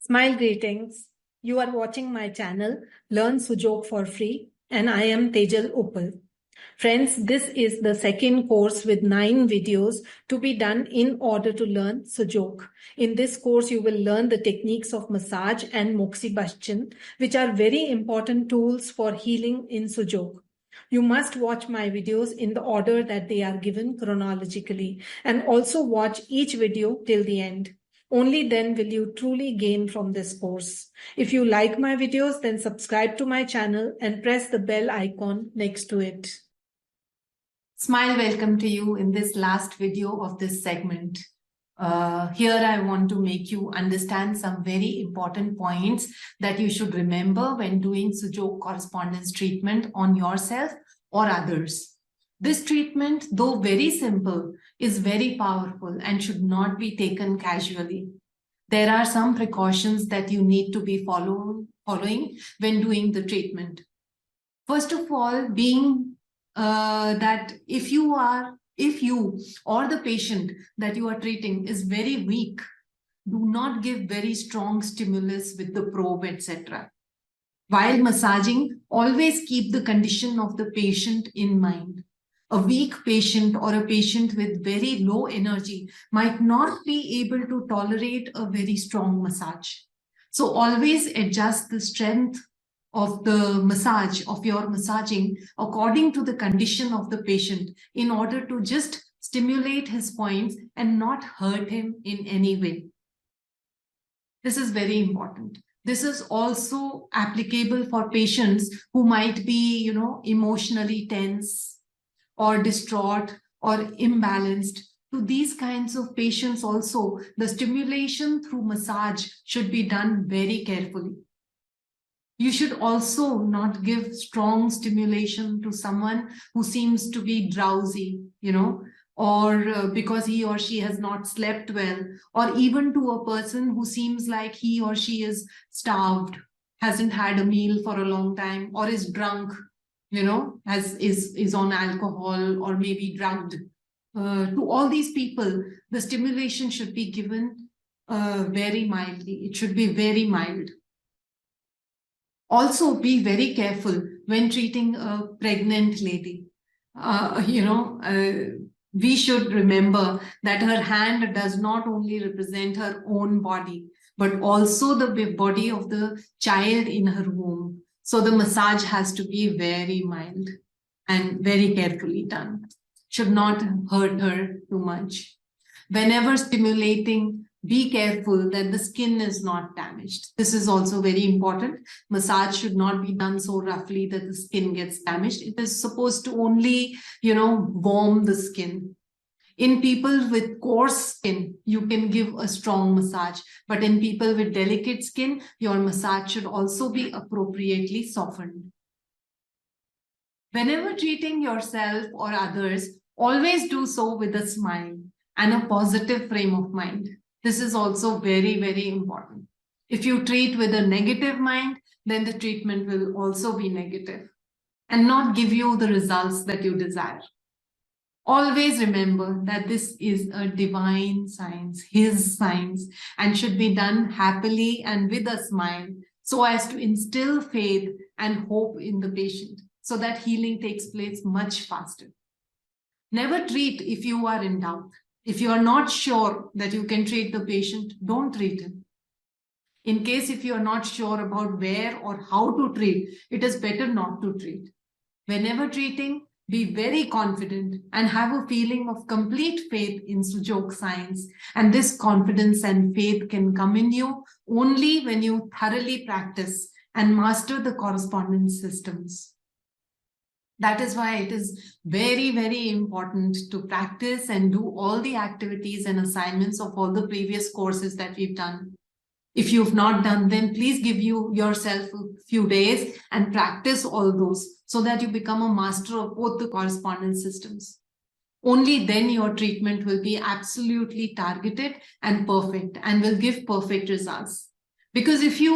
Smile greetings. You are watching my channel, Learn Sujok for free, and I am Tejal Uppal. Friends, this is the second course with 9 videos to be done in order to learn Sujok. In this course, you will learn the techniques of massage and moxibustion, which are very important tools for healing in Sujok. You must watch my videos in the order that they are given chronologically, and also watch each video till the end. Only then will you truly gain from this course. If you like my videos, then subscribe to my channel and press the bell icon next to it. Smile, welcome to you in this last video of this segment. Here I want to make you understand some very important points that you should remember when doing Sujok correspondence treatment on yourself or others. This treatment, though very simple, is very powerful and should not be taken casually. There are some precautions that you need to be following when doing the treatment. First of all, being that if you or the patient that you are treating is very weak, do not give very strong stimulus with the probe, etc. While massaging, always keep the condition of the patient in mind. A weak patient or a patient with very low energy might not be able to tolerate a very strong massage. So always adjust the strength of the massage, of your massaging, according to the condition of the patient in order to just stimulate his points and not hurt him in any way. This is very important. This is also applicable for patients who might be, emotionally tense or distraught or imbalanced. To these kinds of patients also, the stimulation through massage should be done very carefully. You should also not give strong stimulation to someone who seems to be drowsy, or because he or she has not slept well, or even to a person who seems like he or she is starved, hasn't had a meal for a long time, or is drunk, is on alcohol or maybe drugged. To all these people, the stimulation should be given very mildly. It should be very mild. Also, be very careful when treating a pregnant lady. We should remember that her hand does not only represent her own body, but also the body of the child in her womb. So the massage has to be very mild and very carefully done. Should not hurt her too much. Whenever stimulating, be careful that the skin is not damaged. This is also very important. Massage should not be done so roughly that the skin gets damaged. It is supposed to only, warm the skin. In people with coarse skin, you can give a strong massage. But in people with delicate skin, your massage should also be appropriately softened. Whenever treating yourself or others, always do so with a smile and a positive frame of mind. This is also very, very important. If you treat with a negative mind, then the treatment will also be negative and not give you the results that you desire. Always remember that this is a divine science, his science, and should be done happily and with a smile so as to instill faith and hope in the patient so that healing takes place much faster. Never treat if you are in doubt. If you are not sure that you can treat the patient, don't treat him. In case if you are not sure about where or how to treat, it is better not to treat. Whenever treating, be very confident and have a feeling of complete faith in Sujok science. And this confidence and faith can come in you only when you thoroughly practice and master the correspondence systems. That is why it is very, very important to practice and do all the activities and assignments of all the previous courses that we've done. If you've not done them, please give yourself a few days and practice all those so that you become a master of both the correspondence systems. Only then your treatment will be absolutely targeted and perfect and will give perfect results. Because if you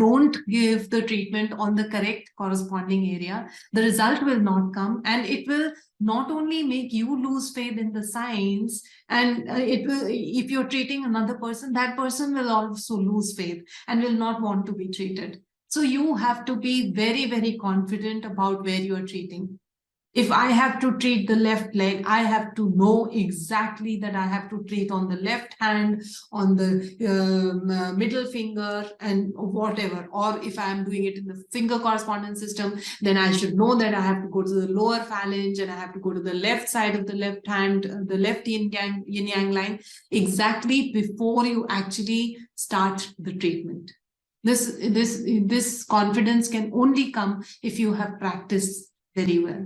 don't give the treatment on the correct corresponding area, the result will not come, and it will not only make you lose faith in the science, and it will, if you're treating another person, that person will also lose faith and will not want to be treated. So you have to be very, very confident about where you are treating. If I have to treat the left leg, I have to know exactly that I have to treat on the left hand, on the middle finger, and whatever. Or if I am doing it in the finger correspondence system, then I should know that I have to go to the lower phalange and I have to go to the left side of the left hand, the left yin-yang line, exactly before you actually start the treatment. This confidence can only come if you have practiced very well.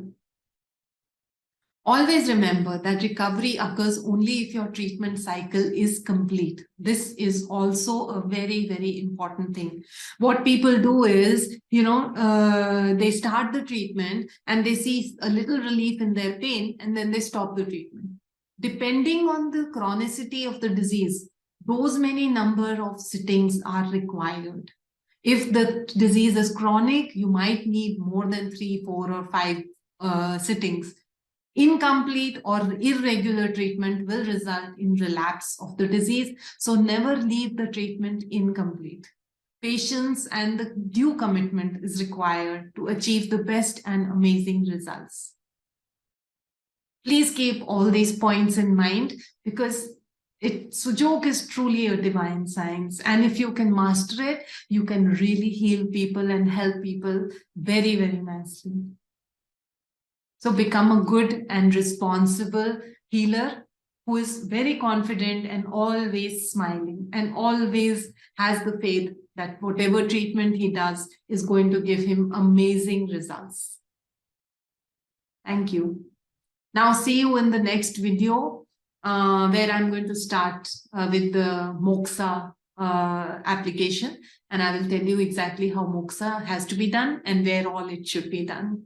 Always remember that recovery occurs only if your treatment cycle is complete. This is also a very, very important thing. What people do is, they start the treatment and they see a little relief in their pain and then they stop the treatment. Depending on the chronicity of the disease, those many number of sittings are required. If the disease is chronic, you might need more than 3, 4, or 5 sittings. Incomplete or irregular treatment will result in relapse of the disease. So never leave the treatment incomplete. Patience and the due commitment is required to achieve the best and amazing results. Please keep all these points in mind, because Sujok is truly a divine science. And if you can master it, you can really heal people and help people very, very nicely. So become a good and responsible healer who is very confident and always smiling and always has the faith that whatever treatment he does is going to give him amazing results. Thank you. Now see you in the next video where I'm going to start with the moksha application, and I will tell you exactly how moksha has to be done and where all it should be done.